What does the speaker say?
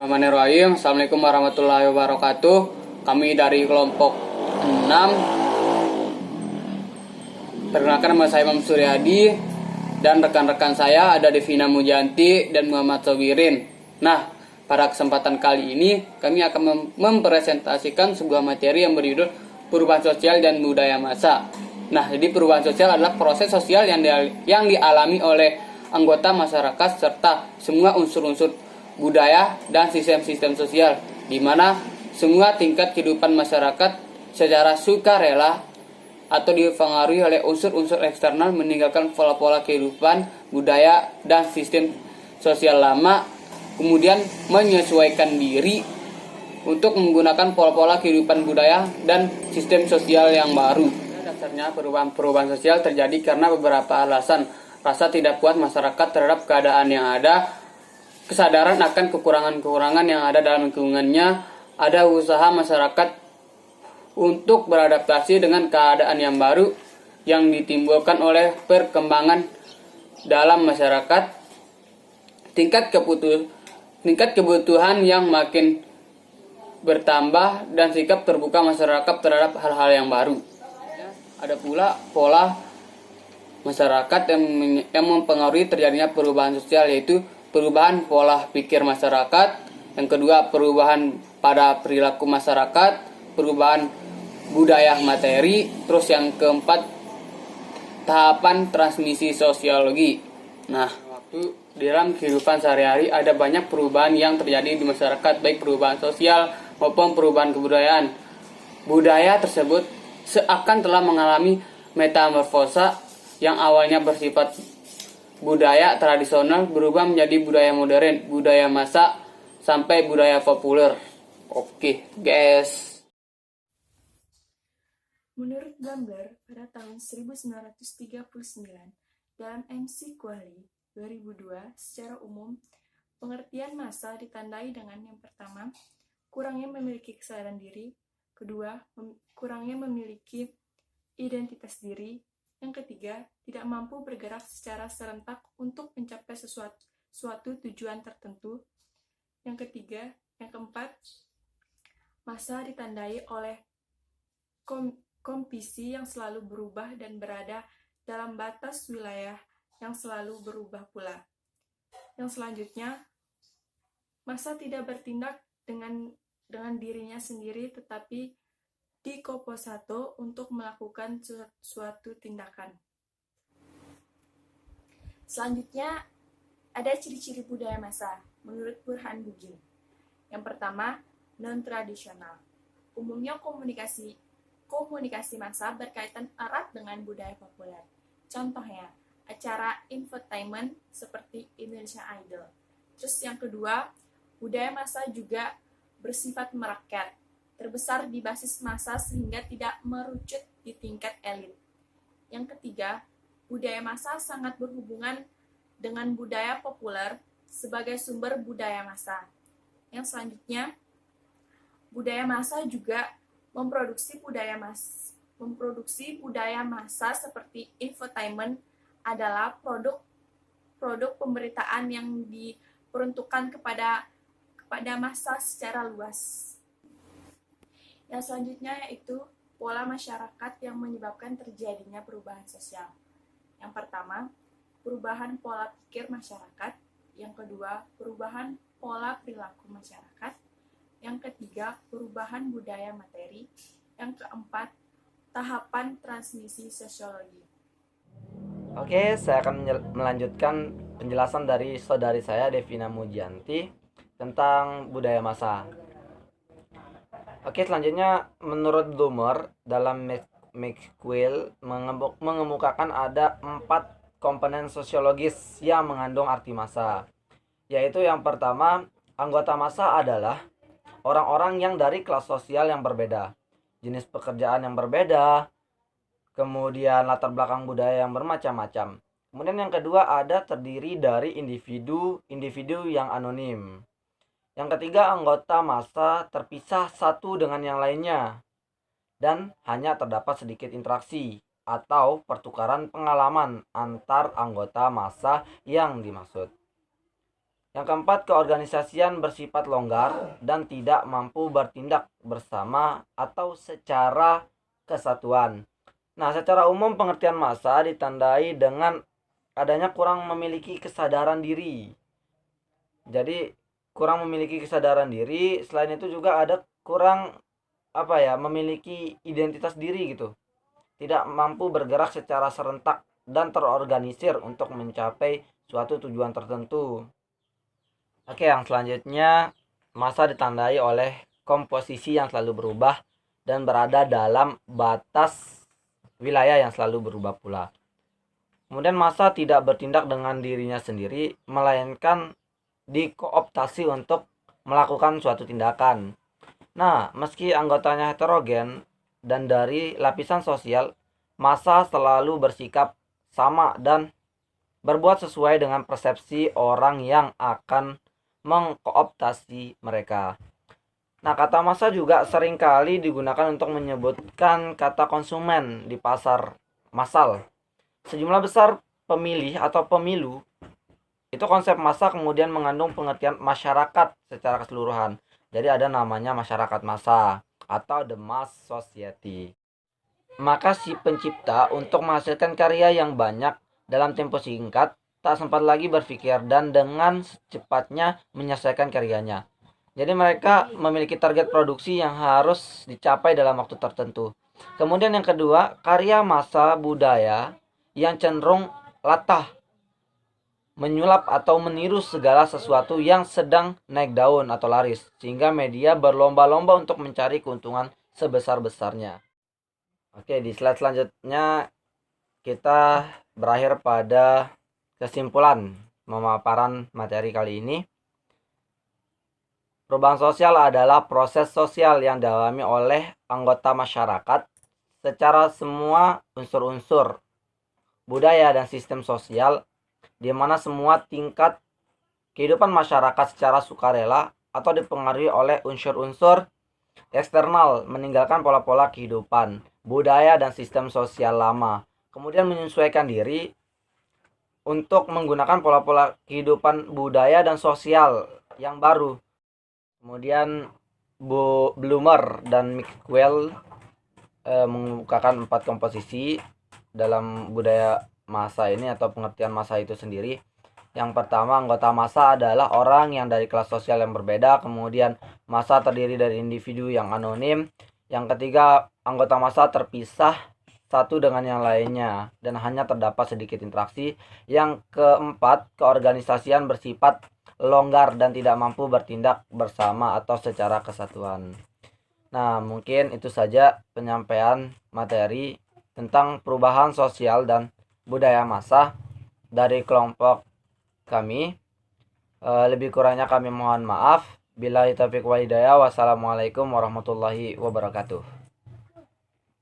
Bismillahirrahmanirrahim. Assalamualaikum warahmatullahi wabarakatuh. Kami dari kelompok 6. Perkenalkan, nama saya Imam Suryadi dan rekan-rekan saya ada Devina Mujanti dan Muhammad Sobirin. Nah, pada kesempatan kali ini kami akan mempresentasikan sebuah materi yang berjudul perubahan sosial dan budaya massa. Nah, jadi perubahan sosial adalah proses sosial yang dialami oleh anggota masyarakat serta semua unsur-unsur budaya dan sistem-sistem sosial, di mana semua tingkat kehidupan masyarakat secara sukarela atau dipengaruhi oleh unsur-unsur eksternal meninggalkan pola-pola kehidupan, budaya, dan sistem sosial lama, kemudian menyesuaikan diri untuk menggunakan pola-pola kehidupan budaya dan sistem sosial yang baru. Dasarnya perubahan sosial terjadi karena beberapa alasan: rasa tidak puas masyarakat terhadap keadaan yang ada, kesadaran akan kekurangan-kekurangan yang ada dalam lingkungannya, ada usaha masyarakat untuk beradaptasi dengan keadaan yang baru yang ditimbulkan oleh perkembangan dalam masyarakat, tingkat kebutuhan yang makin bertambah, dan sikap terbuka masyarakat terhadap hal-hal yang baru. Ada pula pola masyarakat yang mempengaruhi terjadinya perubahan sosial, yaitu perubahan pola pikir masyarakat, yang kedua perubahan pada perilaku masyarakat, perubahan budaya materi, terus yang keempat tahapan transmisi sosiologi. Nah, di dalam kehidupan sehari-hari ada banyak perubahan yang terjadi di masyarakat, baik perubahan sosial maupun perubahan kebudayaan. Budaya tersebut seakan telah mengalami metamorfosa yang awalnya bersifat budaya tradisional berubah menjadi budaya modern, budaya massa, sampai budaya populer. Oke, guys. Menurut Gambler, pada tahun 1939, dalam ensiklopedi 2002, secara umum, pengertian massa ditandai dengan yang pertama, kurangnya memiliki kesadaran diri, kedua, kurangnya memiliki identitas diri, yang ketiga, tidak mampu bergerak secara serentak untuk mencapai suatu tujuan tertentu, yang ketiga, yang keempat, massa ditandai oleh kondisi yang selalu berubah dan berada dalam batas wilayah yang selalu berubah pula. Yang selanjutnya, massa tidak bertindak dengan dirinya sendiri, tetapi dikompos untuk melakukan suatu tindakan. Selanjutnya, ada ciri-ciri budaya massa menurut Burhan Bugin. Yang pertama, non-tradisional. Umumnya komunikasi massa berkaitan erat dengan budaya populer. Contohnya, acara infotainment seperti Indonesia Idol. Terus yang kedua, budaya massa juga bersifat merakyat, terbesar di basis massa sehingga tidak merucut di tingkat elit. Yang ketiga, budaya massa sangat berhubungan dengan budaya populer sebagai sumber budaya massa. Yang selanjutnya, budaya massa juga memproduksi budaya massa seperti infotainment adalah produk pemberitaan yang diperuntukkan kepada massa secara luas. Yang selanjutnya yaitu pola masyarakat yang menyebabkan terjadinya perubahan sosial. Yang pertama, perubahan pola pikir masyarakat. Yang kedua, perubahan pola perilaku masyarakat. Yang ketiga, perubahan budaya materi. Yang keempat, tahapan transmisi sosiologi. Oke, saya akan melanjutkan penjelasan dari saudari saya, Devina Mujanti, tentang budaya massa. Oke, selanjutnya menurut Blumer, dalam Maxwell mengemukakan ada 4 komponen sosiologis yang mengandung arti massa, yaitu yang pertama, anggota massa adalah orang-orang yang dari kelas sosial yang berbeda, jenis pekerjaan yang berbeda, kemudian latar belakang budaya yang bermacam-macam. Kemudian yang kedua ada terdiri dari individu yang anonim. Yang ketiga, anggota massa terpisah satu dengan yang lainnya dan hanya terdapat sedikit interaksi atau pertukaran pengalaman antar anggota massa yang dimaksud. Yang keempat, keorganisasian bersifat longgar dan tidak mampu bertindak bersama atau secara kesatuan. Nah, secara umum pengertian massa ditandai dengan adanya kurang memiliki kesadaran diri. Jadi kurang memiliki kesadaran diri, selain itu juga ada kurang memiliki identitas diri gitu. Tidak mampu bergerak secara serentak dan terorganisir untuk mencapai suatu tujuan tertentu. Oke, yang selanjutnya, massa ditandai oleh komposisi yang selalu berubah dan berada dalam batas wilayah yang selalu berubah pula. Kemudian massa tidak bertindak dengan dirinya sendiri, melainkan dikooptasi untuk melakukan suatu tindakan. Nah, meski anggotanya heterogen dan dari lapisan sosial, massa selalu bersikap sama dan berbuat sesuai dengan persepsi orang yang akan mengkooptasi mereka. Nah, kata massa juga seringkali digunakan untuk menyebutkan kata konsumen di pasar massal. Sejumlah besar pemilih atau pemilu, itu konsep massa kemudian mengandung pengertian masyarakat secara keseluruhan. Jadi ada namanya masyarakat massa atau the mass society. Maka si pencipta untuk menghasilkan karya yang banyak dalam tempo singkat tak sempat lagi berpikir dan dengan secepatnya menyelesaikan karyanya. Jadi mereka memiliki target produksi yang harus dicapai dalam waktu tertentu. Kemudian yang kedua, karya massa budaya yang cenderung latah, menyulap atau meniru segala sesuatu yang sedang naik daun atau laris, sehingga media berlomba-lomba untuk mencari keuntungan sebesar-besarnya. Oke, di slide selanjutnya kita berakhir pada kesimpulan pemaparan materi kali ini. Perubahan sosial adalah proses sosial yang dialami oleh anggota masyarakat secara semua unsur-unsur budaya dan sistem sosial, di mana semua tingkat kehidupan masyarakat secara sukarela atau dipengaruhi oleh unsur-unsur eksternal, meninggalkan pola-pola kehidupan, budaya dan sistem sosial lama, kemudian menyesuaikan diri untuk menggunakan pola-pola kehidupan budaya dan sosial yang baru. Kemudian Bloomer dan Mickwell mengemukakan 4 komposisi dalam budaya massa ini atau pengertian massa itu sendiri. Yang pertama, anggota massa adalah orang yang dari kelas sosial yang berbeda. Kemudian massa terdiri dari individu yang anonim. Yang ketiga, anggota massa terpisah satu dengan yang lainnya dan hanya terdapat sedikit interaksi. Yang keempat, keorganisasian bersifat longgar dan tidak mampu bertindak bersama atau secara kesatuan. Nah, mungkin itu saja penyampaian materi tentang perubahan sosial dan budaya massa dari kelompok kami. Lebih kurangnya kami mohon maaf. Billahi taufiq wal hidayah. Wassalamualaikum warahmatullahi wabarakatuh.